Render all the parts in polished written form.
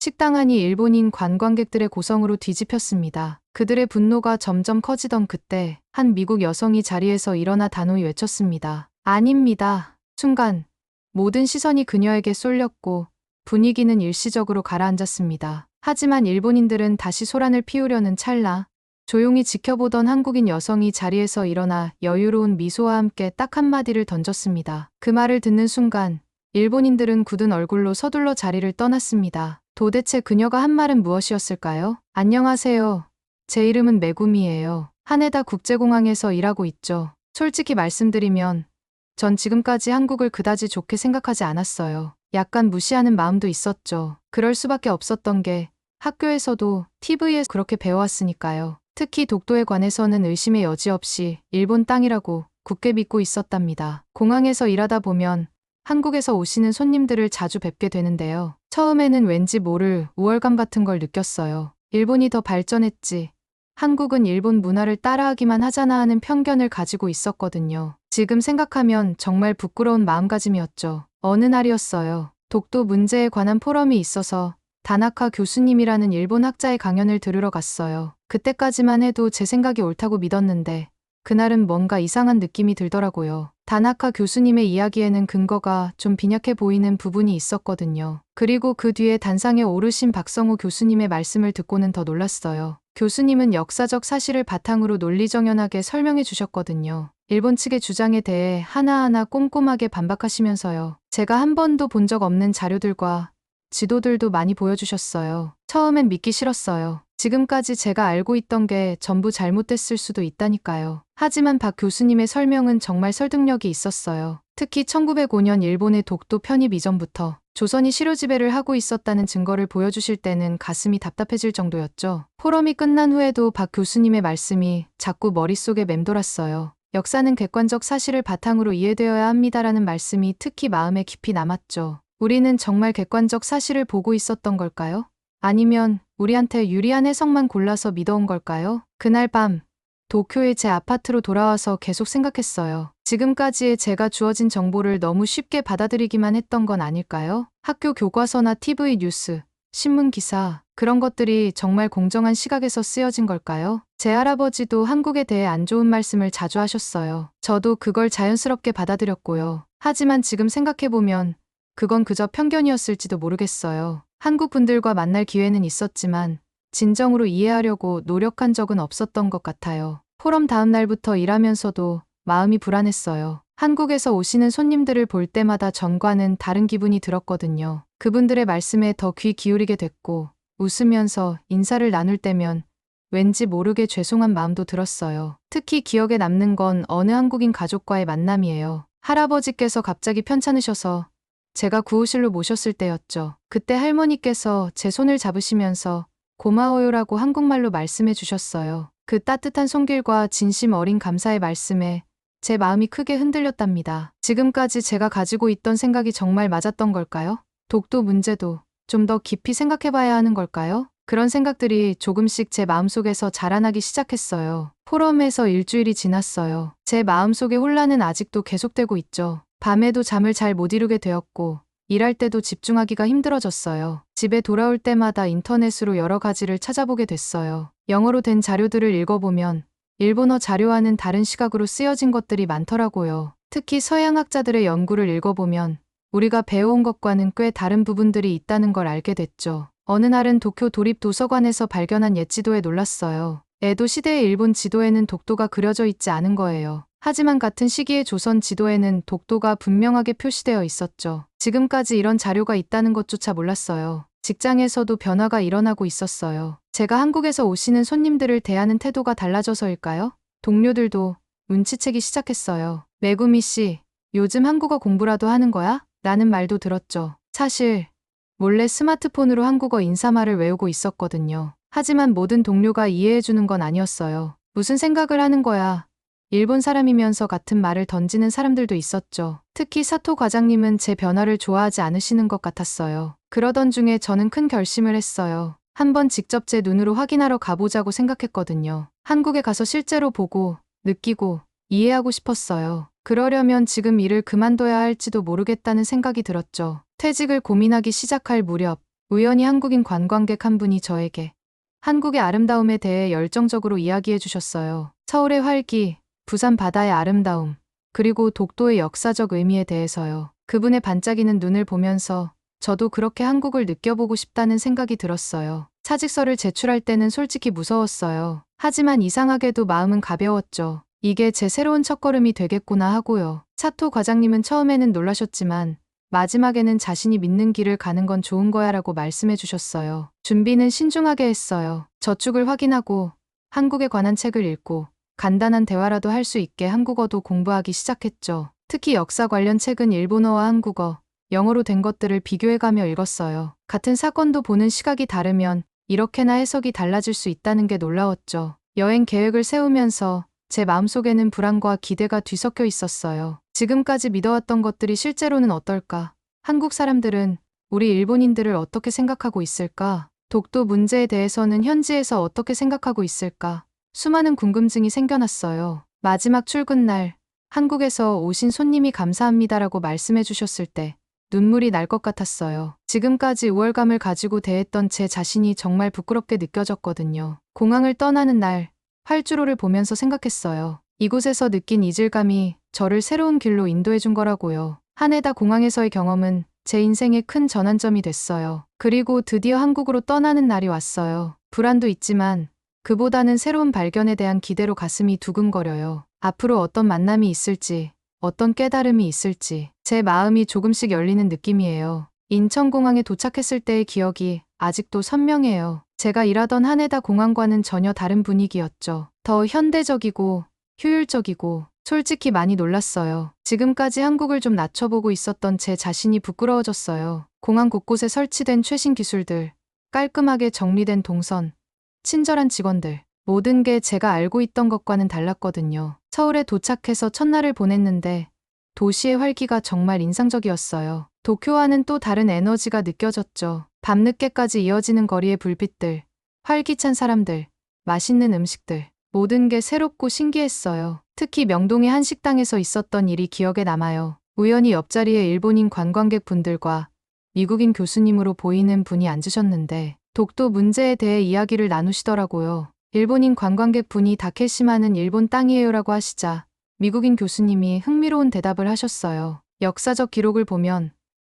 식당 안이 일본인 관광객들의 고성으로 뒤집혔습니다. 그들의 분노가 점점 커지던 그때 한 미국 여성이 자리에서 일어나 단호히 외쳤습니다. 아닙니다. 순간 모든 시선이 그녀에게 쏠렸고 분위기는 일시적으로 가라앉았습니다. 하지만 일본인들은 다시 소란을 피우려는 찰나 조용히 지켜보던 한국인 여성이 자리에서 일어나 여유로운 미소와 함께 딱 한마디를 던졌습니다. 그 말을 듣는 순간 일본인들은 굳은 얼굴로 서둘러 자리를 떠났습니다. 도대체 그녀가 한 말은 무엇이었을까요? 안녕하세요. 제 이름은 메구미예요. 하네다 국제공항에서 일하고 있죠. 솔직히 말씀드리면 전 지금까지 한국을 그다지 좋게 생각하지 않았어요. 약간 무시하는 마음도 있었죠. 그럴 수밖에 없었던 게 학교에서도 TV에서 그렇게 배워왔으니까요. 특히 독도에 관해서는 의심의 여지 없이 일본 땅이라고 굳게 믿고 있었답니다. 공항에서 일하다 보면 한국에서 오시는 손님들을 자주 뵙게 되는데요. 처음에는 왠지 모를 우월감 같은 걸 느꼈어요. 일본이 더 발전했지. 한국은 일본 문화를 따라하기만 하잖아 하는 편견을 가지고 있었거든요. 지금 생각하면 정말 부끄러운 마음가짐이었죠. 어느 날이었어요. 독도 문제에 관한 포럼이 있어서 다나카 교수님이라는 일본 학자의 강연을 들으러 갔어요. 그때까지만 해도 제 생각이 옳다고 믿었는데 그날은 뭔가 이상한 느낌이 들더라고요. 다나카 교수님의 이야기에는 근거가 좀 빈약해 보이는 부분이 있었거든요. 그리고 그 뒤에 단상에 오르신 박성호 교수님의 말씀을 듣고는 더 놀랐어요. 교수님은 역사적 사실을 바탕으로 논리정연하게 설명해 주셨거든요. 일본 측의 주장에 대해 하나하나 꼼꼼하게 반박하시면서요. 제가 한 번도 본 적 없는 자료들과 지도들도 많이 보여주셨어요. 처음엔 믿기 싫었어요. 지금까지 제가 알고 있던 게 전부 잘못됐을 수도 있다니까요. 하지만 박 교수님의 설명은 정말 설득력이 있었어요. 특히 1905년 일본의 독도 편입 이전부터 조선이 시료지배를 하고 있었다는 증거를 보여주실 때는 가슴이 답답해질 정도였죠. 포럼이 끝난 후에도 박 교수님의 말씀이 자꾸 머릿속에 맴돌았어요. 역사는 객관적 사실을 바탕으로 이해되어야 합니다라는 말씀이 특히 마음에 깊이 남았죠. 우리는 정말 객관적 사실을 보고 있었던 걸까요? 아니면 우리한테 유리한 해석만 골라서 믿어온 걸까요? 그날 밤 도쿄의 제 아파트로 돌아와서 계속 생각했어요. 지금까지의 제가 주어진 정보를 너무 쉽게 받아들이기만 했던 건 아닐까요? 학교 교과서나 TV 뉴스, 신문 기사, 그런 것들이 정말 공정한 시각에서 쓰여진 걸까요? 제 할아버지도 한국에 대해 안 좋은 말씀을 자주 하셨어요. 저도 그걸 자연스럽게 받아들였고요. 하지만 지금 생각해보면 그건 그저 편견이었을지도 모르겠어요. 한국 분들과 만날 기회는 있었지만 진정으로 이해하려고 노력한 적은 없었던 것 같아요. 포럼 다음 날부터 일하면서도 마음이 불안했어요. 한국에서 오시는 손님들을 볼 때마다 전과는 다른 기분이 들었거든요. 그분들의 말씀에 더 귀 기울이게 됐고 웃으면서 인사를 나눌 때면 왠지 모르게 죄송한 마음도 들었어요. 특히 기억에 남는 건 어느 한국인 가족과의 만남이에요. 할아버지께서 갑자기 편찮으셔서 제가 구호실로 모셨을 때였죠. 그때 할머니께서 제 손을 잡으시면서 고마워요라고 한국말로 말씀해 주셨어요. 그 따뜻한 손길과 진심 어린 감사의 말씀에 제 마음이 크게 흔들렸답니다. 지금까지 제가 가지고 있던 생각이 정말 맞았던 걸까요? 독도 문제도 좀 더 깊이 생각해봐야 하는 걸까요? 그런 생각들이 조금씩 제 마음속에서 자라나기 시작했어요. 포럼에서 일주일이 지났어요. 제 마음속의 혼란은 아직도 계속되고 있죠. 밤에도 잠을 잘 못 이루게 되었고 일할 때도 집중하기가 힘들어졌어요. 집에 돌아올 때마다 인터넷으로 여러 가지를 찾아보게 됐어요. 영어로 된 자료들을 읽어보면 일본어 자료와는 다른 시각으로 쓰여진 것들이 많더라고요. 특히 서양학자들의 연구를 읽어보면 우리가 배워온 것과는 꽤 다른 부분들이 있다는 걸 알게 됐죠. 어느 날은 도쿄 도립도서관에서 발견한 옛 지도에 놀랐어요. 에도 시대의 일본 지도에는 독도가 그려져 있지 않은 거예요. 하지만 같은 시기의 조선 지도에는 독도가 분명하게 표시되어 있었죠. 지금까지 이런 자료가 있다는 것조차 몰랐어요. 직장에서도 변화가 일어나고 있었어요. 제가 한국에서 오시는 손님들을 대하는 태도가 달라져서일까요? 동료들도 눈치채기 시작했어요. 메구미 씨, 요즘 한국어 공부라도 하는 거야? 라는 말도 들었죠. 사실 몰래 스마트폰으로 한국어 인사말을 외우고 있었거든요. 하지만 모든 동료가 이해해주는 건 아니었어요. 무슨 생각을 하는 거야? 일본 사람이면서 같은 말을 던지는 사람들도 있었죠. 특히 사토 과장님은 제 변화를 좋아하지 않으시는 것 같았어요. 그러던 중에 저는 큰 결심을 했어요. 한번 직접 제 눈으로 확인하러 가보자고 생각했거든요. 한국에 가서 실제로 보고, 느끼고, 이해하고 싶었어요. 그러려면 지금 일을 그만둬야 할지도 모르겠다는 생각이 들었죠. 퇴직을 고민하기 시작할 무렵, 우연히 한국인 관광객 한 분이 저에게 한국의 아름다움에 대해 열정적으로 이야기해 주셨어요. 서울의 활기, 부산 바다의 아름다움, 그리고 독도의 역사적 의미에 대해서요. 그분의 반짝이는 눈을 보면서 저도 그렇게 한국을 느껴보고 싶다는 생각이 들었어요. 사직서를 제출할 때는 솔직히 무서웠어요. 하지만 이상하게도 마음은 가벼웠죠. 이게 제 새로운 첫걸음이 되겠구나 하고요. 사토 과장님은 처음에는 놀라셨지만 마지막에는 자신이 믿는 길을 가는 건 좋은 거야 라고 말씀해 주셨어요. 준비는 신중하게 했어요. 저축을 확인하고 한국에 관한 책을 읽고 간단한 대화라도 할 수 있게 한국어도 공부하기 시작했죠. 특히 역사 관련 책은 일본어와 한국어, 영어로 된 것들을 비교해가며 읽었어요. 같은 사건도 보는 시각이 다르면 이렇게나 해석이 달라질 수 있다는 게 놀라웠죠. 여행 계획을 세우면서 제 마음속에는 불안과 기대가 뒤섞여 있었어요. 지금까지 믿어왔던 것들이 실제로는 어떨까? 한국 사람들은 우리 일본인들을 어떻게 생각하고 있을까? 독도 문제에 대해서는 현지에서 어떻게 생각하고 있을까? 수많은 궁금증이 생겨났어요. 마지막 출근 날, 한국에서 오신 손님이 감사합니다라고 말씀해 주셨을 때 눈물이 날 것 같았어요. 지금까지 우월감을 가지고 대했던 제 자신이 정말 부끄럽게 느껴졌거든요. 공항을 떠나는 날, 활주로를 보면서 생각했어요. 이곳에서 느낀 이질감이 저를 새로운 길로 인도해 준 거라고요. 하네다 공항에서의 경험은 제 인생의 큰 전환점이 됐어요. 그리고 드디어 한국으로 떠나는 날이 왔어요. 불안도 있지만 그보다는 새로운 발견에 대한 기대로 가슴이 두근거려요. 앞으로 어떤 만남이 있을지, 어떤 깨달음이 있을지 제 마음이 조금씩 열리는 느낌이에요. 인천공항에 도착했을 때의 기억이 아직도 선명해요. 제가 일하던 하네다 공항과는 전혀 다른 분위기였죠. 더 현대적이고 효율적이고 솔직히 많이 놀랐어요. 지금까지 한국을 좀 낮춰보고 있었던 제 자신이 부끄러워졌어요. 공항 곳곳에 설치된 최신 기술들, 깔끔하게 정리된 동선, 친절한 직원들, 모든 게 제가 알고 있던 것과는 달랐거든요. 서울에 도착해서 첫날을 보냈는데 도시의 활기가 정말 인상적이었어요. 도쿄와는 또 다른 에너지가 느껴졌죠. 밤늦게까지 이어지는 거리의 불빛들, 활기찬 사람들, 맛있는 음식들, 모든 게 새롭고 신기했어요. 특히 명동의 한 식당에서 있었던 일이 기억에 남아요. 우연히 옆자리에 일본인 관광객 분들과 미국인 교수님으로 보이는 분이 앉으셨는데 독도 문제에 대해 이야기를 나누시더라고요. 일본인 관광객 분이 다케시마는 일본 땅이에요라고 하시자 미국인 교수님이 흥미로운 대답을 하셨어요. 역사적 기록을 보면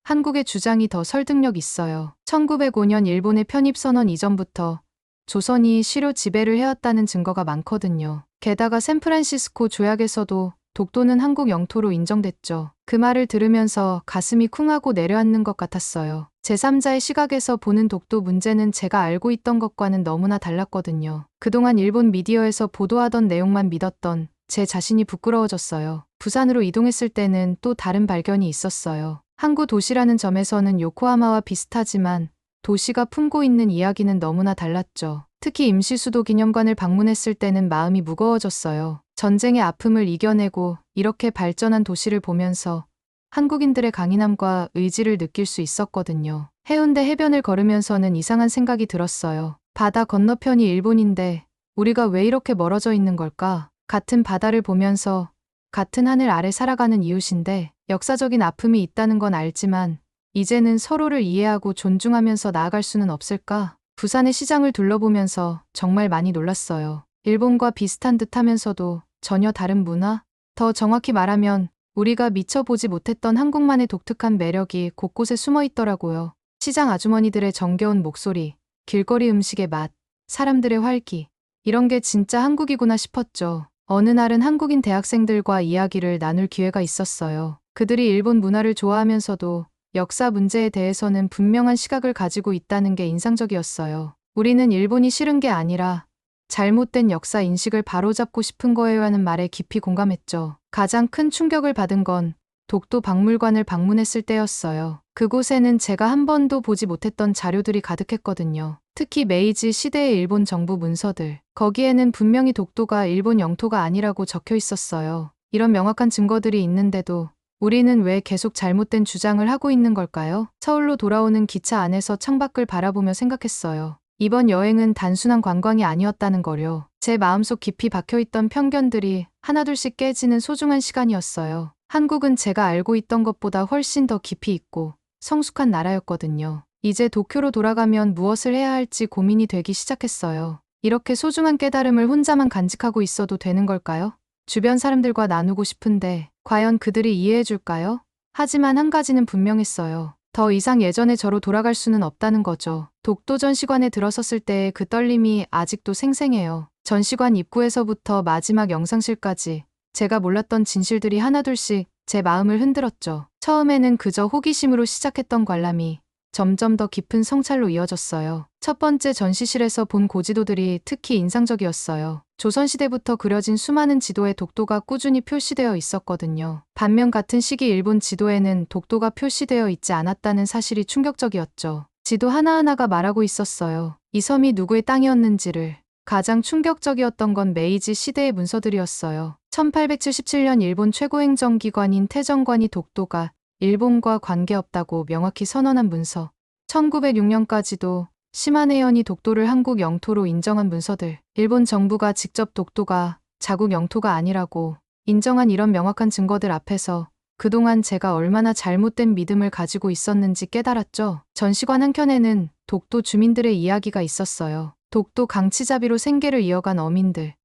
한국의 주장이 더 설득력 있어요. 1905년 일본의 편입선언 이전부터 조선이 시료 지배를 해왔다는 증거가 많거든요. 게다가 샌프란시스코 조약에서도 독도는 한국 영토로 인정됐죠. 그 말을 들으면서 가슴이 쿵하고 내려앉는 것 같았어요. 제3자의 시각에서 보는 독도 문제는 제가 알고 있던 것과는 너무나 달랐거든요. 그동안 일본 미디어에서 보도하던 내용만 믿었던 제 자신이 부끄러워졌어요. 부산으로 이동했을 때는 또 다른 발견이 있었어요. 항구 도시라는 점에서는 요코하마와 비슷하지만 도시가 품고 있는 이야기는 너무나 달랐죠. 특히 임시수도 기념관을 방문했을 때는 마음이 무거워졌어요. 전쟁의 아픔을 이겨내고 이렇게 발전한 도시를 보면서 한국인들의 강인함과 의지를 느낄 수 있었거든요. 해운대 해변을 걸으면서는 이상한 생각이 들었어요. 바다 건너편이 일본인데 우리가 왜 이렇게 멀어져 있는 걸까? 같은 바다를 보면서 같은 하늘 아래 살아가는 이웃인데 역사적인 아픔이 있다는 건 알지만 이제는 서로를 이해하고 존중하면서 나아갈 수는 없을까? 부산의 시장을 둘러보면서 정말 많이 놀랐어요. 일본과 비슷한 듯 하면서도 전혀 다른 문화? 더 정확히 말하면 우리가 미처 보지 못했던 한국만의 독특한 매력이 곳곳에 숨어 있더라고요. 시장 아주머니들의 정겨운 목소리, 길거리 음식의 맛, 사람들의 활기. 이런 게 진짜 한국이구나 싶었죠. 어느 날은 한국인 대학생들과 이야기를 나눌 기회가 있었어요. 그들이 일본 문화를 좋아하면서도 역사 문제에 대해서는 분명한 시각을 가지고 있다는 게 인상적이었어요. 우리는 일본이 싫은 게 아니라 잘못된 역사 인식을 바로잡고 싶은 거예요 하는 말에 깊이 공감했죠. 가장 큰 충격을 받은 건 독도 박물관을 방문했을 때였어요. 그곳에는 제가 한 번도 보지 못했던 자료들이 가득했거든요. 특히 메이지 시대의 일본 정부 문서들. 거기에는 분명히 독도가 일본 영토가 아니라고 적혀 있었어요. 이런 명확한 증거들이 있는데도 우리는 왜 계속 잘못된 주장을 하고 있는 걸까요? 서울로 돌아오는 기차 안에서 창밖을 바라보며 생각했어요. 이번 여행은 단순한 관광이 아니었다는 거요. 제 마음속 깊이 박혀있던 편견들이 하나둘씩 깨지는 소중한 시간이었어요. 한국은 제가 알고 있던 것보다 훨씬 더 깊이 있고 성숙한 나라였거든요. 이제 도쿄로 돌아가면 무엇을 해야 할지 고민이 되기 시작했어요. 이렇게 소중한 깨달음을 혼자만 간직하고 있어도 되는 걸까요? 주변 사람들과 나누고 싶은데 과연 그들이 이해해 줄까요? 하지만 한 가지는 분명했어요. 더 이상 예전의 저로 돌아갈 수는 없다는 거죠. 독도 전시관에 들어섰을 때의 그 떨림이 아직도 생생해요. 전시관 입구에서부터 마지막 영상실까지 제가 몰랐던 진실들이 하나둘씩 제 마음을 흔들었죠. 처음에는 그저 호기심으로 시작했던 관람이 점점 더 깊은 성찰로 이어졌어요. 첫 번째 전시실에서 본 고지도들이 특히 인상적이었어요. 조선시대부터 그려진 수많은 지도에 독도가 꾸준히 표시되어 있었거든요. 반면 같은 시기 일본 지도에는 독도가 표시되어 있지 않았다는 사실이 충격적이었죠. 지도 하나하나가 말하고 있었어요. 이 섬이 누구의 땅이었는지를. 가장 충격적이었던 건 메이지 시대의 문서들이었어요. 1877년 일본 최고행정기관인 태정관이 독도가 일본과 관계없다고 명확히 선언한 문서. 1906년까지도 시마네현이 독도를 한국 영토로 인정한 문서들. 일본 정부가 직접 독도가 자국 영토가 아니라고 인정한 이런 명확한 증거들 앞에서 그동안 제가 얼마나 잘못된 믿음을 가지고 있었는지 깨달았죠. 전시관 한켠에는 독도 주민들의 이야기가 있었어요. 독도 강치잡이로 생계를 이어간 어민들.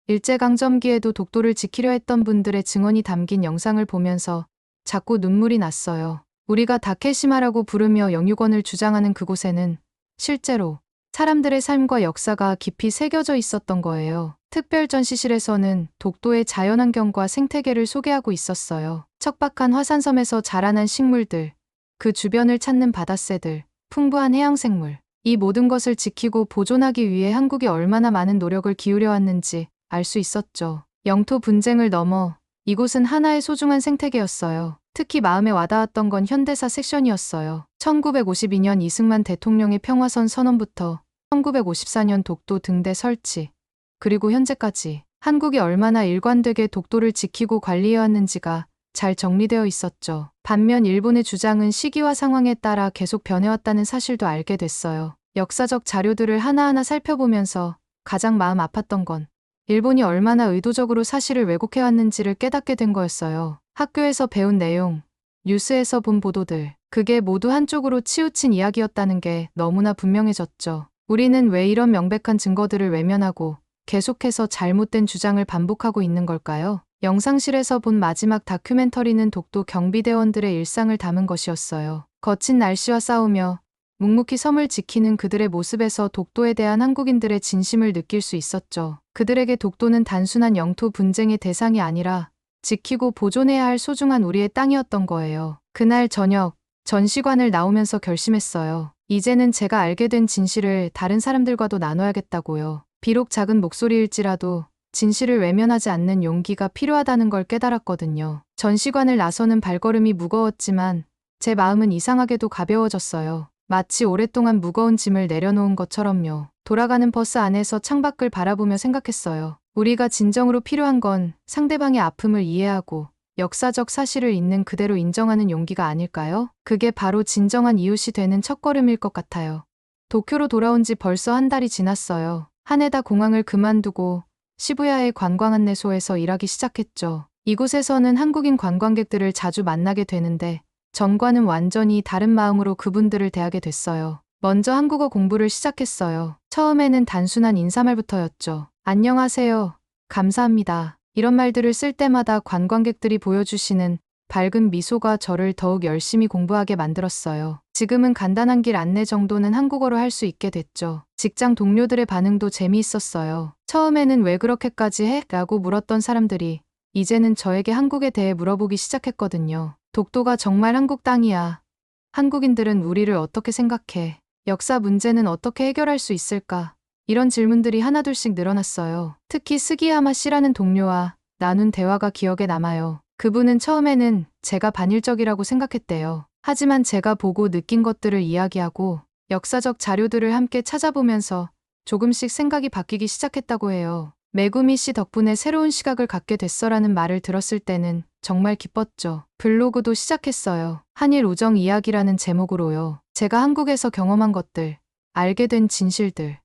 일제강점기에도 독도를 지키려 했던 분들의 증언이 담긴 영상을 보면서 자꾸 눈물이 났어요. 우리가 다케시마라고 부르며 영유권을 주장하는 그곳에는 실제로 사람들의 삶과 역사가 깊이 새겨져 있었던 거예요. 특별 전시실에서는 독도의 자연환경과 생태계를 소개하고 있었어요. 척박한 화산섬에서 자라난 식물들, 그 주변을 찾는 바다새들, 풍부한 해양생물. 이 모든 것을 지키고 보존하기 위해 한국이 얼마나 많은 노력을 기울여 왔는지 알 수 있었죠. 영토 분쟁을 넘어 이곳은 하나의 소중한 생태계였어요. 특히 마음에 와닿았던 건 현대사 섹션이었어요. 1952년 이승만 대통령의 평화선 선언부터 1954년 독도 등대 설치, 그리고 현재까지 한국이 얼마나 일관되게 독도를 지키고 관리해왔는지가 잘 정리되어 있었죠. 반면 일본의 주장은 시기와 상황에 따라 계속 변해왔다는 사실도 알게 됐어요. 역사적 자료들을 하나하나 살펴보면서 가장 마음 아팠던 건 일본이 얼마나 의도적으로 사실을 왜곡해왔는지를 깨닫게 된 거였어요. 학교에서 배운 내용, 뉴스에서 본 보도들, 그게 모두 한쪽으로 치우친 이야기였다는 게 너무나 분명해졌죠. 우리는 왜 이런 명백한 증거들을 외면하고 계속해서 잘못된 주장을 반복하고 있는 걸까요? 영상실에서 본 마지막 다큐멘터리는 독도 경비대원들의 일상을 담은 것이었어요. 거친 날씨와 싸우며 묵묵히 섬을 지키는 그들의 모습에서 독도에 대한 한국인들의 진심을 느낄 수 있었죠. 그들에게 독도는 단순한 영토 분쟁의 대상이 아니라 지키고 보존해야 할 소중한 우리의 땅이었던 거예요. 그날 저녁, 전시관을 나오면서 결심했어요. 이제는 제가 알게 된 진실을 다른 사람들과도 나눠야겠다고요. 비록 작은 목소리일지라도 진실을 외면하지 않는 용기가 필요하다는 걸 깨달았거든요. 전시관을 나서는 발걸음이 무거웠지만 제 마음은 이상하게도 가벼워졌어요. 마치 오랫동안 무거운 짐을 내려놓은 것처럼요. 돌아가는 버스 안에서 창밖을 바라보며 생각했어요. 우리가 진정으로 필요한 건 상대방의 아픔을 이해하고 역사적 사실을 있는 그대로 인정하는 용기가 아닐까요? 그게 바로 진정한 이웃이 되는 첫걸음일 것 같아요. 도쿄로 돌아온 지 벌써 한 달이 지났어요. 하네다 공항을 그만두고 시부야의 관광안내소에서 일하기 시작했죠. 이곳에서는 한국인 관광객들을 자주 만나게 되는데 전과는 완전히 다른 마음으로 그분들을 대하게 됐어요. 먼저 한국어 공부를 시작했어요. 처음에는 단순한 인사말부터였죠. 안녕하세요. 감사합니다. 이런 말들을 쓸 때마다 관광객들이 보여주시는 밝은 미소가 저를 더욱 열심히 공부하게 만들었어요. 지금은 간단한 길 안내 정도는 한국어로 할 수 있게 됐죠. 직장 동료들의 반응도 재미있었어요. 처음에는 왜 그렇게까지 해? 라고 물었던 사람들이 이제는 저에게 한국에 대해 물어보기 시작했거든요. 독도가 정말 한국 땅이야. 한국인들은 우리를 어떻게 생각해? 역사 문제는 어떻게 해결할 수 있을까? 이런 질문들이 하나둘씩 늘어났어요. 특히 스기야마 씨라는 동료와 나눈 대화가 기억에 남아요. 그분은 처음에는 제가 반일적이라고 생각했대요. 하지만 제가 보고 느낀 것들을 이야기하고 역사적 자료들을 함께 찾아보면서 조금씩 생각이 바뀌기 시작했다고 해요. 메구미 씨 덕분에 새로운 시각을 갖게 됐어라는 말을 들었을 때는 정말 기뻤죠. 블로그도 시작했어요. 한일 우정 이야기라는 제목으로요. 제가 한국에서 경험한 것들, 알게 된 진실들,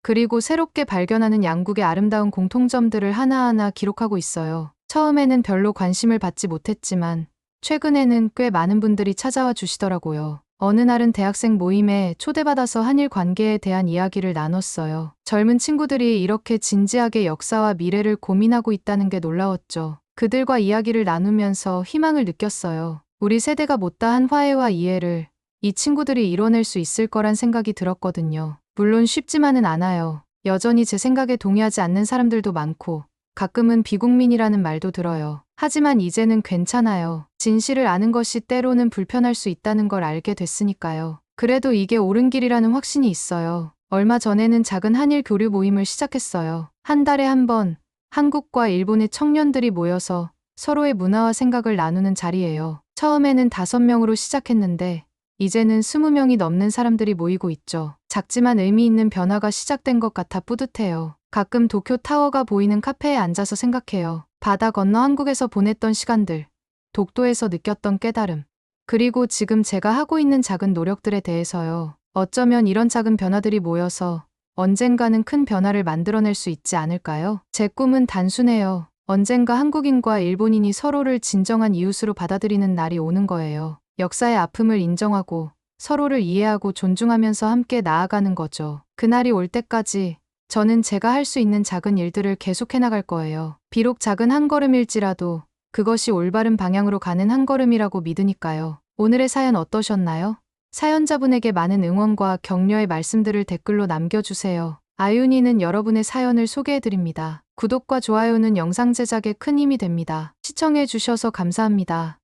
그리고 새롭게 발견하는 양국의 아름다운 공통점들을 하나하나 기록하고 있어요. 처음에는 별로 관심을 받지 못했지만 최근에는 꽤 많은 분들이 찾아와 주시더라고요. 어느 날은 대학생 모임에 초대받아서 한일 관계에 대한 이야기를 나눴어요. 젊은 친구들이 이렇게 진지하게 역사와 미래를 고민하고 있다는 게 놀라웠죠. 그들과 이야기를 나누면서 희망을 느꼈어요. 우리 세대가 못다한 화해와 이해를 이 친구들이 이뤄낼 수 있을 거란 생각이 들었거든요. 물론 쉽지만은 않아요. 여전히 제 생각에 동의하지 않는 사람들도 많고 가끔은 비국민이라는 말도 들어요. 하지만 이제는 괜찮아요. 진실을 아는 것이 때로는 불편할 수 있다는 걸 알게 됐으니까요. 그래도 이게 옳은 길이라는 확신이 있어요. 얼마 전에는 작은 한일 교류 모임을 시작했어요. 한 달에 한 번 한국과 일본의 청년들이 모여서 서로의 문화와 생각을 나누는 자리예요. 처음에는 5명으로 시작했는데 이제는 20명이 넘는 사람들이 모이고 있죠. 작지만 의미 있는 변화가 시작된 것 같아 뿌듯해요. 가끔 도쿄 타워가 보이는 카페에 앉아서 생각해요. 바다 건너 한국에서 보냈던 시간들, 독도에서 느꼈던 깨달음, 그리고 지금 제가 하고 있는 작은 노력들에 대해서요. 어쩌면 이런 작은 변화들이 모여서 언젠가는 큰 변화를 만들어낼 수 있지 않을까요? 제 꿈은 단순해요. 언젠가 한국인과 일본인이 서로를 진정한 이웃으로 받아들이는 날이 오는 거예요. 역사의 아픔을 인정하고 서로를 이해하고 존중하면서 함께 나아가는 거죠. 그날이 올 때까지 저는 제가 할 수 있는 작은 일들을 계속해 나갈 거예요. 비록 작은 한 걸음일지라도 그것이 올바른 방향으로 가는 한 걸음이라고 믿으니까요. 오늘의 사연 어떠셨나요? 사연자분에게 많은 응원과 격려의 말씀들을 댓글로 남겨주세요. 아윤이는 여러분의 사연을 소개해드립니다. 구독과 좋아요는 영상 제작에 큰 힘이 됩니다. 시청해주셔서 감사합니다.